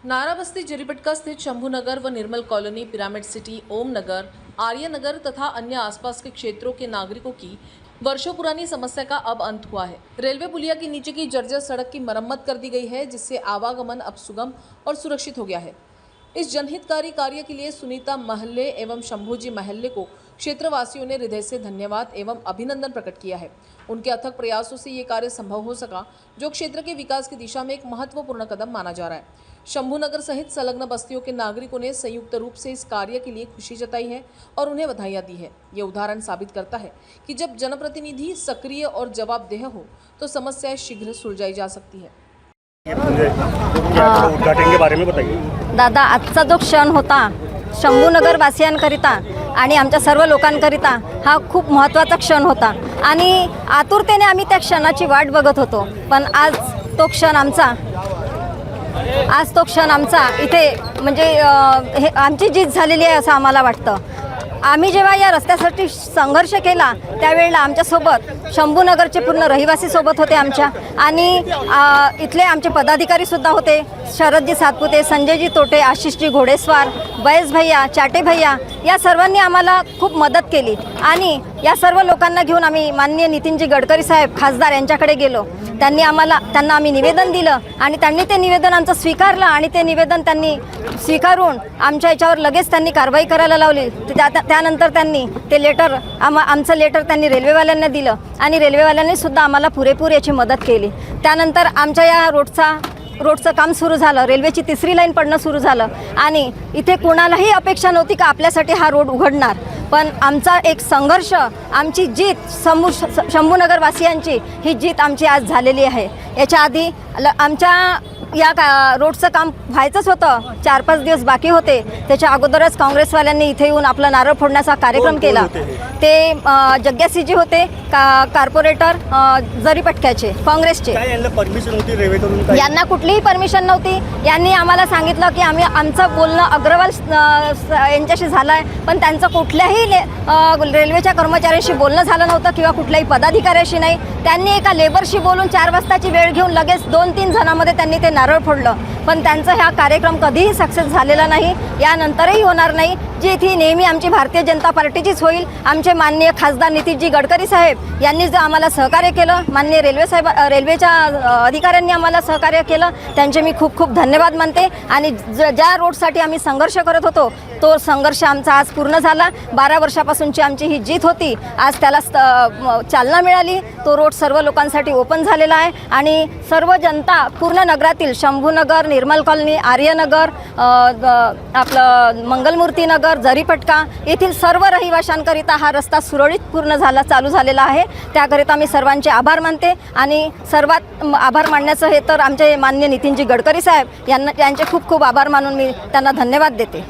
नाराबस्ती जरीपटका स्थित शंभूनगर व निर्मल colony, pyramid city, ओम नगर, आर्य नगर तथा अन्य आसपास के क्षेत्रों के नागरिकों की वर्षों पुरानी समस्या का अब अंत हुआ है। रेलवे पुलिया के नीचे की जर्जर सड़क की मरम्मत कर दी गई है, जिससे आवागमन अब सुगम और सुरक्षित हो गया है। इस जनहितकारी कार्य के लिए सुनीता महल्ले एवं शंभूजी महल्ले को क्षेत्रवासियों ने हृदय से धन्यवाद एवं अभिनंदन प्रकट किया है। उनके अथक प्रयासों से ये कार्य संभव हो सका, जो क्षेत्र के विकास की दिशा में एक महत्वपूर्ण कदम माना जा रहा है। शंभूनगर सहित संलग्न बस्तियों के नागरिकों ने संयुक्त रूप से इस कार्य के लिए खुशी जताई है और उन्हें बधाइयां दी है। ये उदाहरण साबित करता है कि जब जनप्रतिनिधि सक्रिय और जवाबदेह हो तो समस्याएं शीघ्र सुलझाई जा सकती है। उद्घाटन के बारे में बताइए दादा। आजचा जो क्षण होता शंभूनगर वासियांकरिता आणि आमच्या सर्व लोकांकरिता हा खूप महत्त्वाचा क्षण होता आणि आतुरतेने आम्ही त्या क्षणाची वाट बघत होतो। पण आज तो क्षण आमचा इथे म्हणजे हे आमची जीत झालेली आहे असं आम्हाला वाटतं। आम्ही जेव्हा या रस्त्यासाठी संघर्ष केला त्यावेळेला आमच्यासोबत शंभूनगरचे पूर्ण रहिवासी सोबत होते आमच्या, आणि इथले आमचे पदाधिकारी सुद्धा होते। शरदजी सातपुते, संजयजी तोटे, आशिषजी घोडेस्वार, बैस भैया, चाटे भैया या सर्वांनी आम्हाला खूप मदत केली। आणि या सर्व लोकांना घेऊन आम्ही माननीय नितीनजी गडकरी साहेब खासदार यांच्याकडे गेलो। त्यांना आम्ही निवेदन दिलं आणि त्यांनी ते निवेदन आमचं स्वीकारलं आणि ते निवेदन त्यांनी स्वीकारून आमच्या याच्यावर लगेच त्यांनी कारवाई करायला लावली। त्यानंतर त्यांनी ते लेटर आमचं लेटर त्यांनी रेल्वेवाल्यांना दिलं आणि रेल्वेवाल्यांनी सुद्धा आम्हाला पुरेपूर याची मदत केली। त्यानंतर आमच्या या रोडचं काम सुरू झालं, रेल्वेची तिसरी लाईन पडणं सुरू झालं आणि इथे कोणालाही अपेक्षा नव्हती का आपल्यासाठी हा रोड उघडणार। पण आमचा एक संघर्ष, आमची जीत, शंभूनगर वासियांची ही जीत आमची आज झालेली आहे। याच्या आधी आमच्या या रोडचं काम व्हायचंच होतं, 4-5 दिवस बाकी होते। त्याच्या अगोदरच काँग्रेसवाल्यांनी इथे येऊन आपला नारळ फोडण्याचा कार्यक्रम केला। ते जग्ग्यासीजी होते, कॉर्पोरेटर जरीपटक्याचे, काँग्रेसचे। यांना कुठलीही परमिशन नव्हती। यांनी आम्हाला सांगितलं की आमचं बोलणं अग्रवाल यांच्याशी झालं आहे, पण त्यांचं कुठल्याही रेल्वेच्या कर्मचाऱ्यांशी बोलणं झालं नव्हतं किंवा कुठल्याही पदाधिकाऱ्याशी नाही। त्यांनी एका लेबरशी बोलून 4 वाजताची वेळ घेऊन लगेच 2-3 जणांमध्ये त्यांनी ते नारळ फोडलं, पण त्यांचा हा कार्यक्रम कधीही सक्सेस झालेला नाही, यानंतरही होणार नाही। जी ती नेहमी आमची भारतीय जनता पार्टीचीच होईल। आमचे माननीय खासदार नितीनजी गडकरी साहेब यांनी जो आम्हाला सहकार्य केलं, माननीय रेल्वेच्या अधिकाऱ्यांनी आम्हाला सहकार्य केलं, त्यांचे मी खूप खूप धन्यवाद मानते। आणि ज्या रोडसाठी आम्ही संघर्ष करत होतो तो संघर्ष आमचा आज पूर्ण झाला। 12 वर्षापासूनची आमची ही जीत होती, आज त्याला चालना मिळाली। तो रोड सर्व लोकांसाठी ओपन झालेला आहे आणि सर्व जनता पूर्ण नगरातील शंभूनगर, निर्मल कॉलनी, आर्यनगर, आपलं मंगलमूर्ती नगर, जरीपटका येथील सर्व रहिवाशांकरिता हा रस्ता सुरळीत चालू झालेला आहे। त्याकरिता मी सर्वांचे आभार मानते आणि सर्वात आभार मानण्याचं हे तर आमचे माननीय नितीनजी गडकरी साहेब यांचे खूप खूप आभार मानून मी त्यांना धन्यवाद देते।